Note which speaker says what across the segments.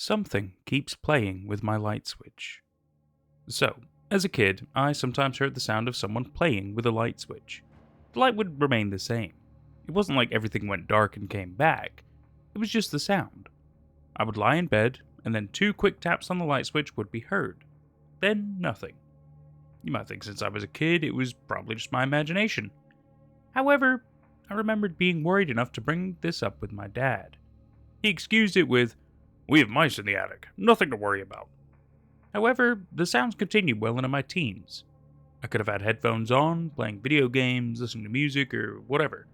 Speaker 1: Something keeps playing with my light switch. So, as a kid, I sometimes heard the sound of someone playing with a light switch. The light would remain the same. It wasn't like everything went dark and came back. It was just the sound. I would lie in bed, and then two quick taps on the light switch would be heard. Then nothing. You might think since I was a kid, it was probably just my imagination. However, I remembered being worried enough to bring this up with my dad. He excused it with, "We have mice in the attic, nothing to worry about." However, the sounds continued well into my teens. I could have had headphones on, playing video games, listening to music, or whatever,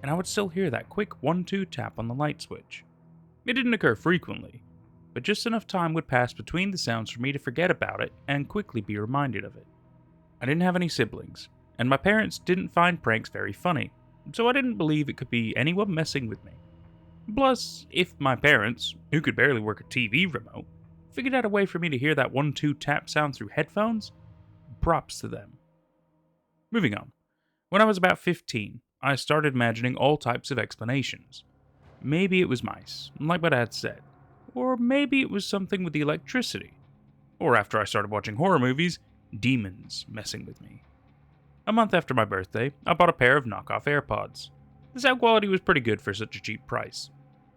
Speaker 1: and I would still hear that quick 1-2 tap on the light switch. It didn't occur frequently, but just enough time would pass between the sounds for me to forget about it and quickly be reminded of it. I didn't have any siblings, and my parents didn't find pranks very funny, so I didn't believe it could be anyone messing with me. Plus, if my parents, who could barely work a TV remote, figured out a way for me to hear that 1-2 tap sound through headphones, props to them. Moving on. When I was about 15, I started imagining all types of explanations. Maybe it was mice, like my dad said. Or maybe it was something with the electricity. Or after I started watching horror movies, demons messing with me. A month after my birthday, I bought a pair of knockoff AirPods. The sound quality was pretty good for such a cheap price.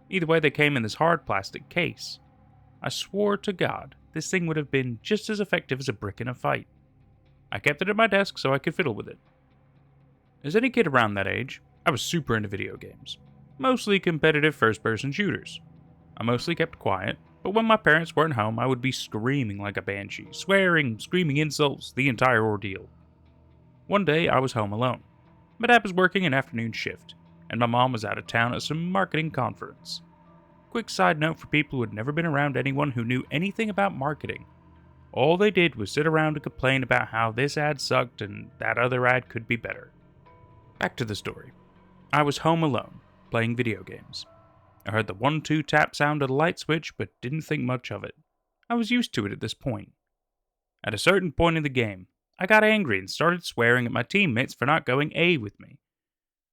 Speaker 1: Either way, they came in this hard plastic case. I swore to God this thing would have been just as effective as a brick in a fight. I kept it at my desk so I could fiddle with it. As any kid around that age, I was super into video games. Mostly competitive first-person shooters. I mostly kept quiet, but when my parents weren't home, I would be screaming like a banshee, swearing, screaming insults, the entire ordeal. One day, I was home alone. My dad was working an afternoon shift, and my mom was out of town at some marketing conference. Quick side note for people who had never been around anyone who knew anything about marketing. All they did was sit around and complain about how this ad sucked and that other ad could be better. Back to the story. I was home alone, playing video games. I heard the 1-2 tap sound of the light switch, but didn't think much of it. I was used to it at this point. At a certain point in the game, I got angry and started swearing at my teammates for not going A with me.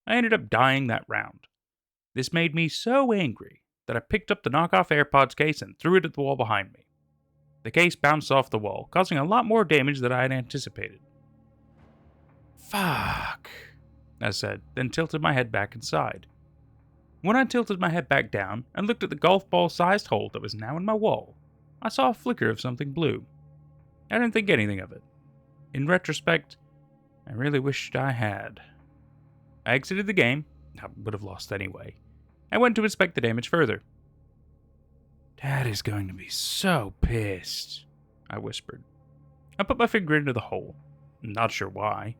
Speaker 1: I ended up dying that round. This made me so angry that I picked up the knockoff AirPods case and threw it at the wall behind me. The case bounced off the wall, causing a lot more damage than I had anticipated. "Fuck," I said, then tilted my head back inside. When I tilted my head back down and looked at the golf ball-sized hole that was now in my wall, I saw a flicker of something blue. I didn't think anything of it. In retrospect, I really wished I had. I exited the game. I would have lost anyway. I went to inspect the damage further. "Dad is going to be so pissed," I whispered. I put my finger into the hole. Not sure why,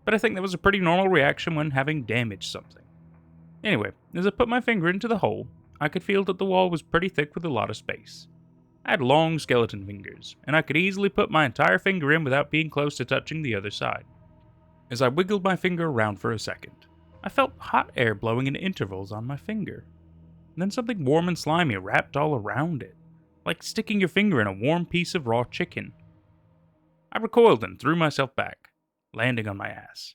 Speaker 1: but I think that was a pretty normal reaction when having damaged something. Anyway, as I put my finger into the hole, I could feel that the wall was pretty thick with a lot of space. I had long skeleton fingers, and I could easily put my entire finger in without being close to touching the other side. As I wiggled my finger around for a second, I felt hot air blowing in intervals on my finger. Then something warm and slimy wrapped all around it, like sticking your finger in a warm piece of raw chicken. I recoiled and threw myself back, landing on my ass.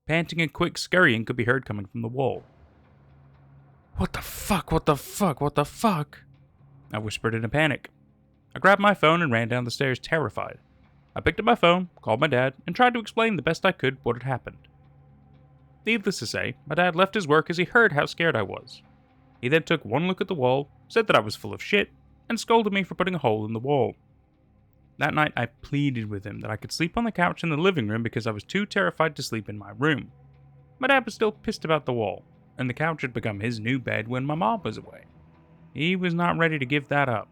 Speaker 1: Panting and quick scurrying could be heard coming from the wall. "What the fuck, what the fuck, what the fuck?" I whispered in a panic. I grabbed my phone and ran down the stairs terrified. I picked up my phone, called my dad, and tried to explain the best I could what had happened. Needless to say, my dad left his work as he heard how scared I was. He then took one look at the wall, said that I was full of shit, and scolded me for putting a hole in the wall. That night, I pleaded with him that I could sleep on the couch in the living room because I was too terrified to sleep in my room. My dad was still pissed about the wall, and the couch had become his new bed when my mom was away. He was not ready to give that up.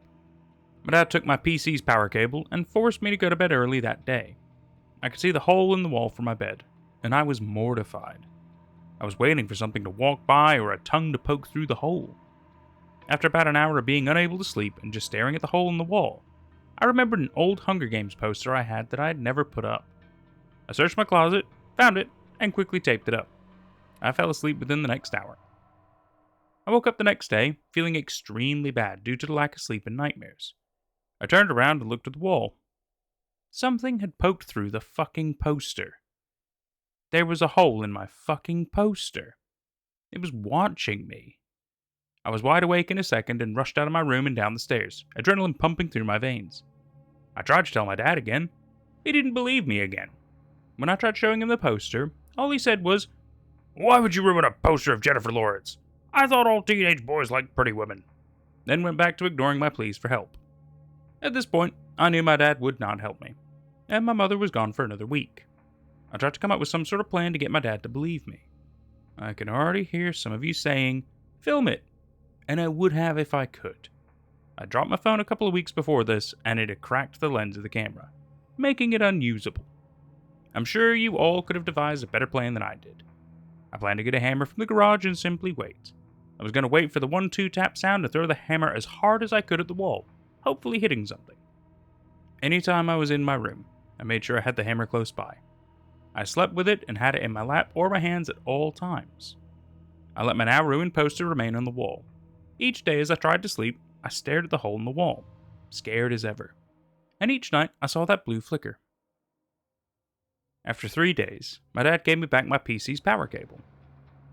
Speaker 1: My dad took my PC's power cable and forced me to go to bed early that day. I could see the hole in the wall from my bed, and I was mortified. I was waiting for something to walk by or a tongue to poke through the hole. After about an hour of being unable to sleep and just staring at the hole in the wall, I remembered an old Hunger Games poster I had that I had never put up. I searched my closet, found it, and quickly taped it up. I fell asleep within the next hour. I woke up the next day, feeling extremely bad due to the lack of sleep and nightmares. I turned around and looked at the wall. Something had poked through the fucking poster. There was a hole in my fucking poster. It was watching me. I was wide awake in a second and rushed out of my room and down the stairs, adrenaline pumping through my veins. I tried to tell my dad again. He didn't believe me again. When I tried showing him the poster, all he said was, "Why would you ruin a poster of Jennifer Lawrence? I thought all teenage boys liked pretty women." Then went back to ignoring my pleas for help. At this point, I knew my dad would not help me, and my mother was gone for another week. I tried to come up with some sort of plan to get my dad to believe me. I can already hear some of you saying, "Film it," and I would have if I could. I dropped my phone a couple of weeks before this, and it had cracked the lens of the camera, making it unusable. I'm sure you all could have devised a better plan than I did. I planned to get a hammer from the garage and simply wait. I was going to wait for the 1-2 tap sound to throw the hammer as hard as I could at the wall, hopefully hitting something. Anytime I was in my room, I made sure I had the hammer close by. I slept with it and had it in my lap or my hands at all times. I let my now ruined poster remain on the wall. Each day as I tried to sleep, I stared at the hole in the wall, scared as ever. And each night I saw that blue flicker. After 3 days, my dad gave me back my PC's power cable.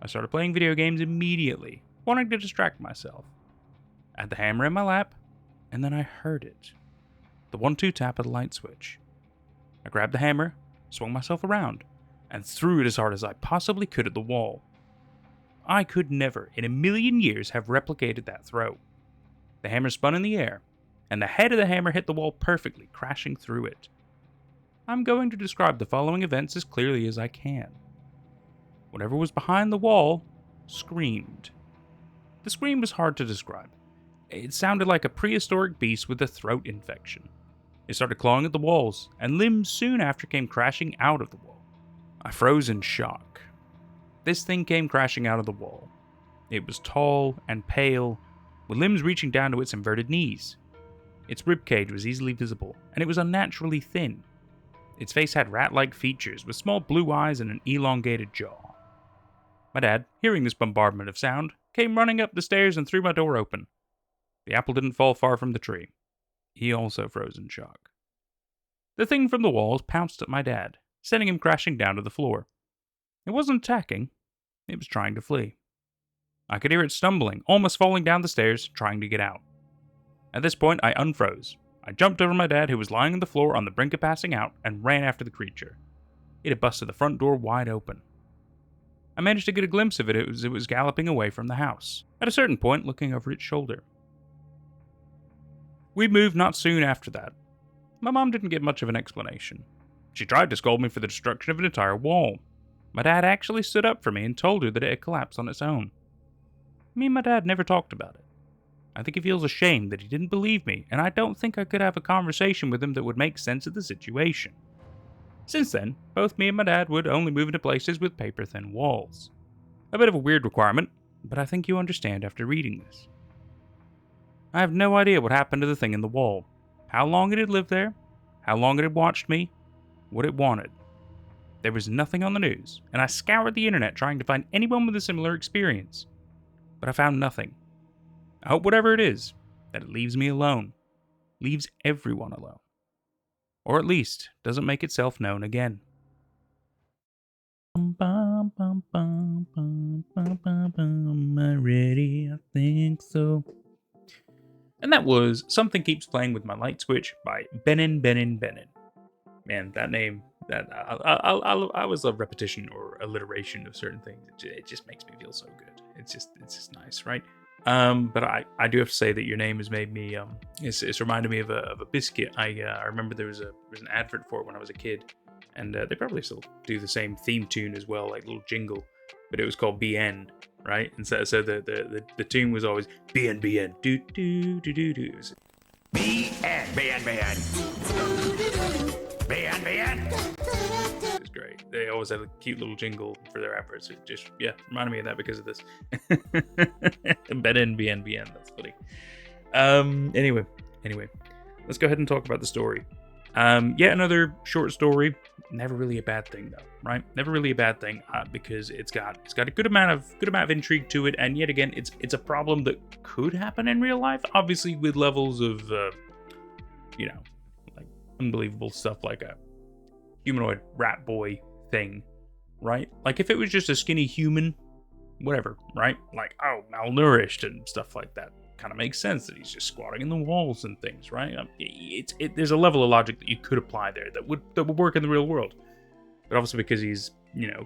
Speaker 1: I started playing video games immediately, wanting to distract myself. I had the hammer in my lap, and then I heard it. The 1-2 tap of the light switch. I grabbed the hammer, swung myself around, and threw it as hard as I possibly could at the wall. I could never, in a million years, have replicated that throw. The hammer spun in the air, and the head of the hammer hit the wall perfectly, crashing through it. I'm going to describe the following events as clearly as I can. Whatever was behind the wall screamed. The scream was hard to describe. It sounded like a prehistoric beast with a throat infection. It started clawing at the walls, and limbs soon after came crashing out of the wall. I froze in shock. This thing came crashing out of the wall. It was tall and pale, with limbs reaching down to its inverted knees. Its ribcage was easily visible, and it was unnaturally thin. Its face had rat-like features, with small blue eyes and an elongated jaw. My dad, hearing this bombardment of sound, came running up the stairs and threw my door open. The apple didn't fall far from the tree. He also froze in shock. The thing from the walls pounced at my dad, sending him crashing down to the floor. It wasn't attacking. It was trying to flee. I could hear it stumbling, almost falling down the stairs, trying to get out. At this point, I unfroze. I jumped over my dad, who was lying on the floor on the brink of passing out, and ran after the creature. It had busted the front door wide open. I managed to get a glimpse of it as it was galloping away from the house, at a certain point looking over its shoulder. We moved not soon after that. My mom didn't give much of an explanation. She tried to scold me for the destruction of an entire wall. My dad actually stood up for me and told her that it had collapsed on its own. Me and my dad never talked about it. I think he feels ashamed that he didn't believe me, and I don't think I could have a conversation with him that would make sense of the situation. Since then, both me and my dad would only move into places with paper-thin walls. A bit of a weird requirement, but I think you understand after reading this. I have no idea what happened to the thing in the wall, how long it had lived there, how long it had watched me, what it wanted. There was nothing on the news, and I scoured the internet trying to find anyone with a similar experience. But I found nothing. I hope whatever it is, that it leaves me alone. Leaves everyone alone. Or at least, doesn't make itself known again. Am I ready? I think so. And that was Something Keeps Playing With My Light Switch by BennenBennenBennen. Man, that name, I always love repetition or alliteration of certain things. It just makes me feel so good. It's just nice, right? But I do have to say that your name has made me, it's reminded me of a biscuit. I remember there was an advert for it when I was a kid, and they probably still do the same theme tune as well, like little jingle, but it was called BN, right? And so the tune was always BN, BN, do do do do do. BN, BN, BN. It was great. They always had a cute little jingle for their adverts. It just, reminded me of that because of this. BennenBennenBennen, that's funny. Anyway, let's go ahead and talk about the story. Yet another short story. Never really a bad thing though, right? Never really a bad thing because it's got a good amount of intrigue to it, and yet again, it's a problem that could happen in real life. Obviously, with levels of, like unbelievable stuff like a humanoid rat boy thing, right? Like if it was just a skinny human, whatever, right? Like, oh, malnourished and stuff like that. Kind of makes sense that he's just squatting in the walls and things, right? There's a level of logic that you could apply there that would work in the real world. But obviously because he's,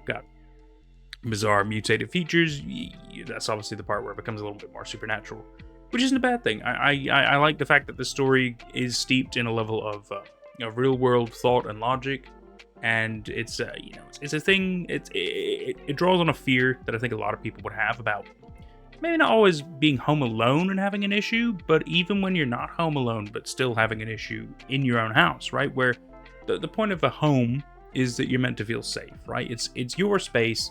Speaker 1: got bizarre mutated features, that's obviously the part where it becomes a little bit more supernatural, which isn't a bad thing. I like the fact that the story is steeped in a level of real world thought and logic, and it's a thing. It draws on a fear that I think a lot of people would have about maybe not always being home alone and having an issue, but even when you're not home alone but still having an issue in your own house, right? Where the point of a home is that you're meant to feel safe, right? It's your space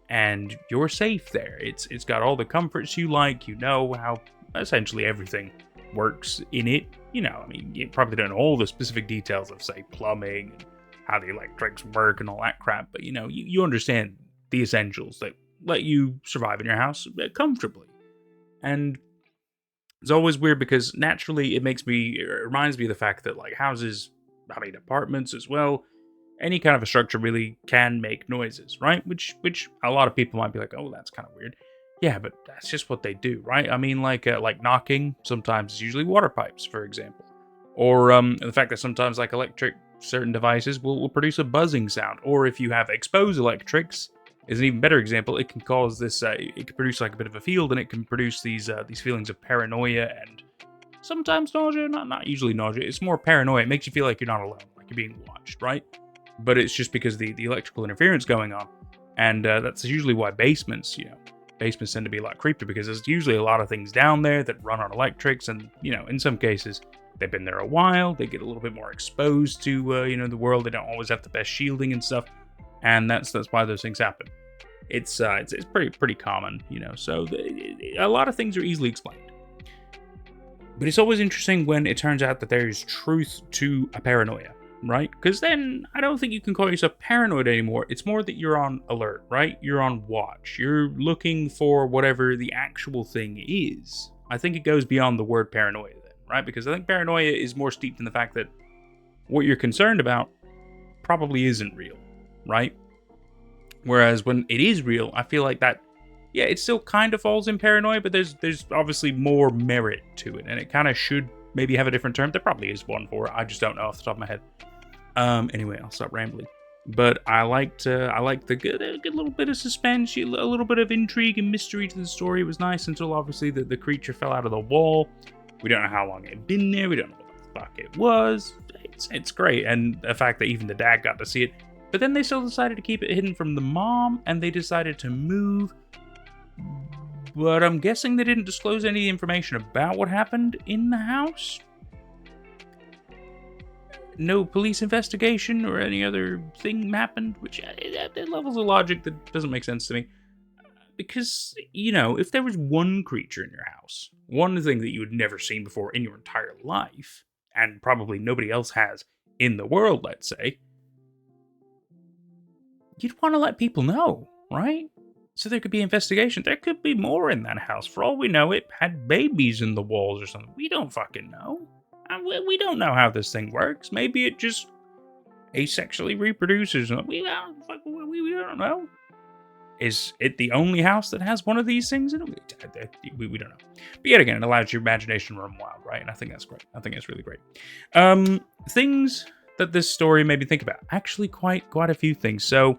Speaker 1: and you're safe there. It's got all the comforts you like, how essentially everything works in it. You probably don't know all the specific details of, say, plumbing and how the electrics work and all that crap, but you understand the essentials that let you survive in your house comfortably. And it's always weird because naturally it reminds me of the fact that houses, apartments as well, any kind of a structure really can make noises, right? Which a lot of people might be like, oh, that's kind of weird. Yeah, but that's just what they do, right? I mean, like knocking, sometimes it's usually water pipes, for example. Or the fact that sometimes certain devices will produce a buzzing sound. Or if you have exposed electrics, is an even better example. It can cause this, it can produce a bit of a field, and it can produce these feelings of paranoia and sometimes nausea, not usually nausea. It's more paranoia. It makes you feel like you're not alone, like you're being watched, right? But it's just because the electrical interference going on. And that's usually why basements tend to be a lot creepier, because there's usually a lot of things down there that run on electrics, and in some cases they've been there a while. They get a little bit more exposed to the world. They don't always have the best shielding and stuff, and that's why those things happen. It's pretty common, So a lot of things are easily explained. But it's always interesting when it turns out that there's truth to a paranoia, right? Because then I don't think you can call yourself paranoid anymore. It's more that you're on alert, right? You're on watch. You're looking for whatever the actual thing is. I think it goes beyond the word paranoia then, right? Because I think paranoia is more steeped in the fact that what you're concerned about probably isn't real, right? Whereas when it is real, I feel like that, yeah, it still kind of falls in paranoia, but there's obviously more merit to it, and it kind of should maybe have a different term. There probably is one for it. I just don't know off the top of my head. Anyway, I'll stop rambling. But I like the good little bit of suspense, a little bit of intrigue and mystery to the story. It was nice until obviously the creature fell out of the wall. We don't know how long it had been there. We don't know what the fuck it was. It's great, and the fact that even the dad got to see it. But then they still decided to keep it hidden from the mom, and they decided to move. But I'm guessing they didn't disclose any information about what happened in the house. No police investigation or any other thing happened, which at levels of logic that doesn't make sense to me. Because, if there was one creature in your house, one thing that you had never seen before in your entire life, and probably nobody else has in the world, let's say, you'd want to let people know, right? So there could be investigation. There could be more in that house. For all we know, it had babies in the walls or something. We don't fucking know. We don't know how this thing works. Maybe it just asexually reproduces. We don't know. Is it the only house that has one of these things in it? We don't know. But yet again, it allows your imagination to run wild, right? And I think that's great. I think that's really great. Things that this story made me think about. Actually, quite a few things. So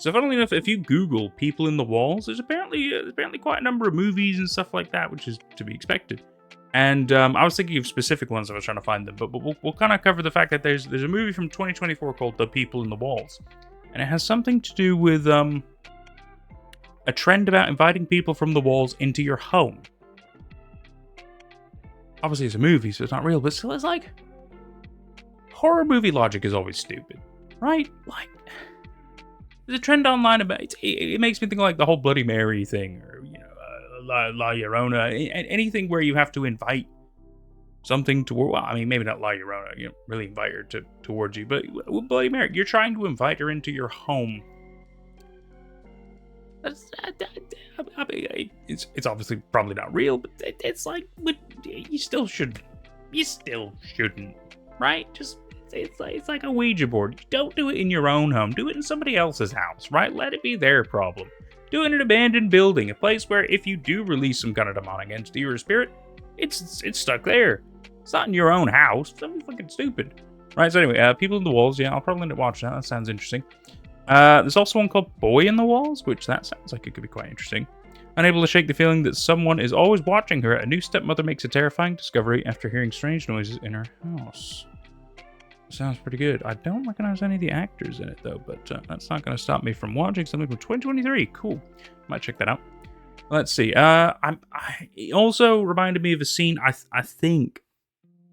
Speaker 1: funnily enough, if you Google people in the walls, there's apparently quite a number of movies and stuff like that, which is to be expected. And I was thinking of specific ones if I was trying to find them, but we'll kind of cover the fact that there's a movie from 2024 called The People in the Walls, and it has something to do with a trend about inviting people from the walls into your home. Obviously, it's a movie, so it's not real, but still, it's like horror movie logic is always stupid, right? Like, there's a trend online about it makes me think of like the whole Bloody Mary thing, or La Llorona, anything where you have to invite something toward. Well, I mean, maybe not La Llorona, really invite her towards you, but with Bloody Mary, you're trying to invite her into your home. It's obviously probably not real, but it's like, you still shouldn't, right? Just it's like a Ouija board. Don't do it in your own home. Do it in somebody else's house, right? Let it be their problem. Do it in an abandoned building, a place where if you do release some kind of demonic entity or a spirit, it's stuck there. It's not in your own house. Something fucking stupid. Right, so anyway, People in the Walls. Yeah, I'll probably end up watching that. That sounds interesting. There's also one called Boy in the Walls, which that sounds like it could be quite interesting. Unable to shake the feeling that someone is always watching her, a new stepmother makes a terrifying discovery after hearing strange noises in her house. Sounds pretty good. I don't recognize any of the actors in it, though, but that's not going to stop me from watching something from 2023. Cool. Might check that out. Let's see. It also reminded me of a scene, I think,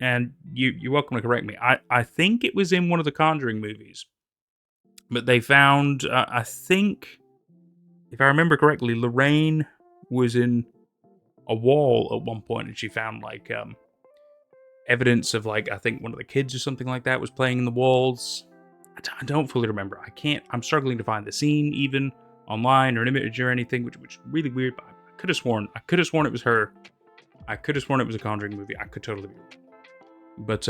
Speaker 1: and you're welcome to correct me, I think it was in one of the Conjuring movies. But they found, I think, if I remember correctly, Lorraine was in a wall at one point, and she found, like, evidence of, like, I think one of the kids or something like that was playing in the walls. I don't fully remember. I'm struggling to find the scene, even online or an image or anything, which is really weird, but I could have sworn it was her. I could have sworn it was a Conjuring movie. I could totally be wrong. But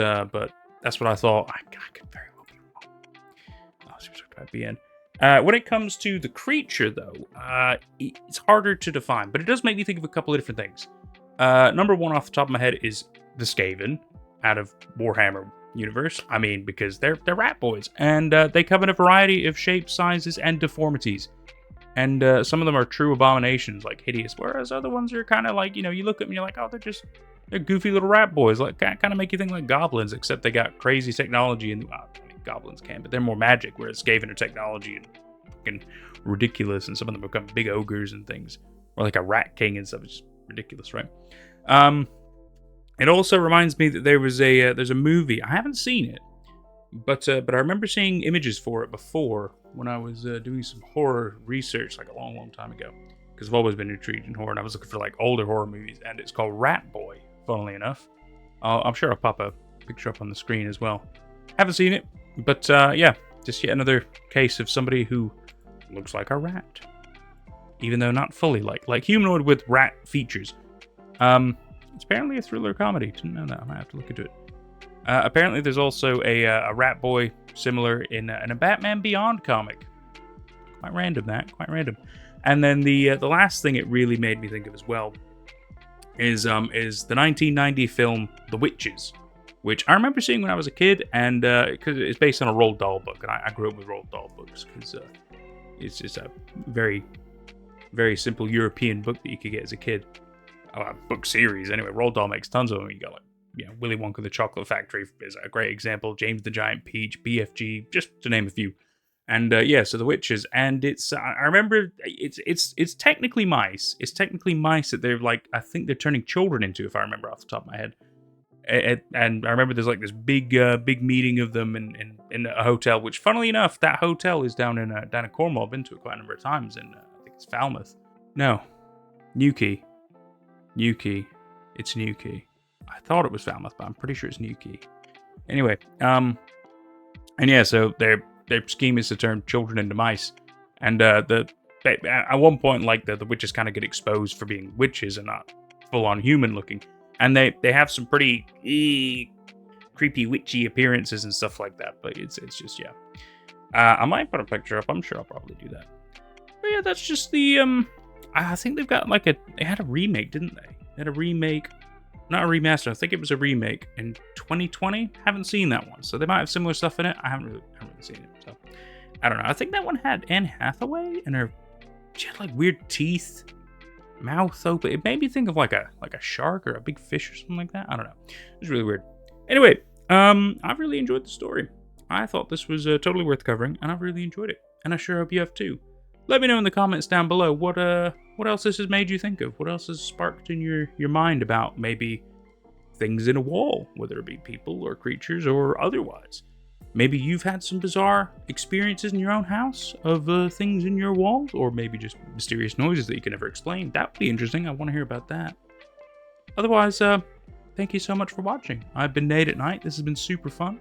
Speaker 1: that's what I thought. I could very well be wrong. Let's talk about BN. When it comes to the creature, though, it's harder to define, but it does make me think of a couple of different things. Number one off the top of my head is the Skaven out of Warhammer universe. I mean, because they're rat boys, and they come in a variety of shapes, sizes, and deformities. And some of them are true abominations, like hideous, whereas other ones are kind of like, you look at them and you're like, oh, they're goofy little rat boys, like kind of make you think like goblins, except they got crazy technology, and goblins can, but they're more magic, whereas Skaven are technology and fucking ridiculous, and some of them become big ogres and things, or like a rat king and stuff. It's just ridiculous, right? It also reminds me that there's a movie. I haven't seen it, but I remember seeing images for it before when I was doing some horror research like a long, long time ago, because I've always been intrigued in horror, and I was looking for like older horror movies, and it's called Rat Boy, funnily enough. I'm sure I'll pop a picture up on the screen as well. Haven't seen it, but yeah, just yet another case of somebody who looks like a rat, even though not fully like humanoid with rat features. It's apparently a thriller comedy. Didn't know that. I might have to look into it. Apparently, there's also a Rat Boy similar in a Batman Beyond comic. Quite random, that. Quite random. And then the last thing it really made me think of as well is the 1990 film The Witches, which I remember seeing when I was a kid, and because it's based on a Roald Dahl book, and I grew up with Roald Dahl books because it's just a very, very simple European book that you could get as a kid. Book series anyway. Roald Dahl makes tons of them. You got like, Willy Wonka the Chocolate Factory is a great example. James the Giant Peach, BFG, just to name a few. And so The Witches, and it's I remember it's technically mice. It's technically mice that they're like, I think they're turning children into, if I remember off the top of my head. And I remember there's like this big meeting of them in a hotel, which funnily enough, that hotel is down in Cornwall. I've been to it quite a number of times, and I think it's Falmouth. No, Newquay. It's Newquay. I thought it was Falmouth, but I'm pretty sure it's Newquay. Anyway, and yeah, so their scheme is to turn children into mice, and at one point, like the witches kind of get exposed for being witches and not full on human looking, and they have some pretty creepy witchy appearances and stuff like that. But it's just I might put a picture up. I'm sure I'll probably do that. But yeah, that's just the I think they've got like they had a remake, didn't they? They had a remake, not a remaster. I think it was a remake in 2020. Haven't seen that one, so they might have similar stuff in it. I haven't really seen it, so I don't know. I think that one had Anne Hathaway, and she had like weird teeth, mouth open. It made me think of like a shark or a big fish or something like that. I don't know. It was really weird. Anyway, I've really enjoyed the story. I thought this was totally worth covering, and I've really enjoyed it, and I sure hope you have too. Let me know in the comments down below what else this has made you think of. What else has sparked in your mind about maybe things in a wall, whether it be people or creatures or otherwise. Maybe you've had some bizarre experiences in your own house of things in your walls, or maybe just mysterious noises that you can never explain. That would be interesting. I want to hear about that. Otherwise, thank you so much for watching. I've been Nate at Night. This has been super fun,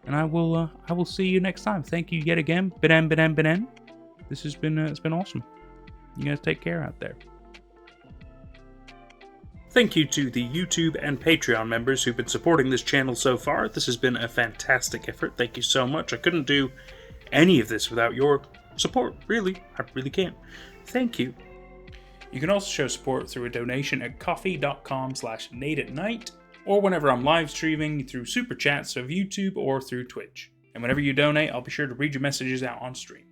Speaker 1: and I will see you next time. Thank you yet again. BennenBennenBennen. This has been it's been awesome. You guys take care out there. Thank you to the YouTube and Patreon members who've been supporting this channel so far. This has been a fantastic effort. Thank you so much. I couldn't do any of this without your support, really. I really can't. Thank you. You can also show support through a donation at coffee.com/nateatnight, or whenever I'm live streaming through super chats of YouTube or through Twitch. And whenever you donate, I'll be sure to read your messages out on stream.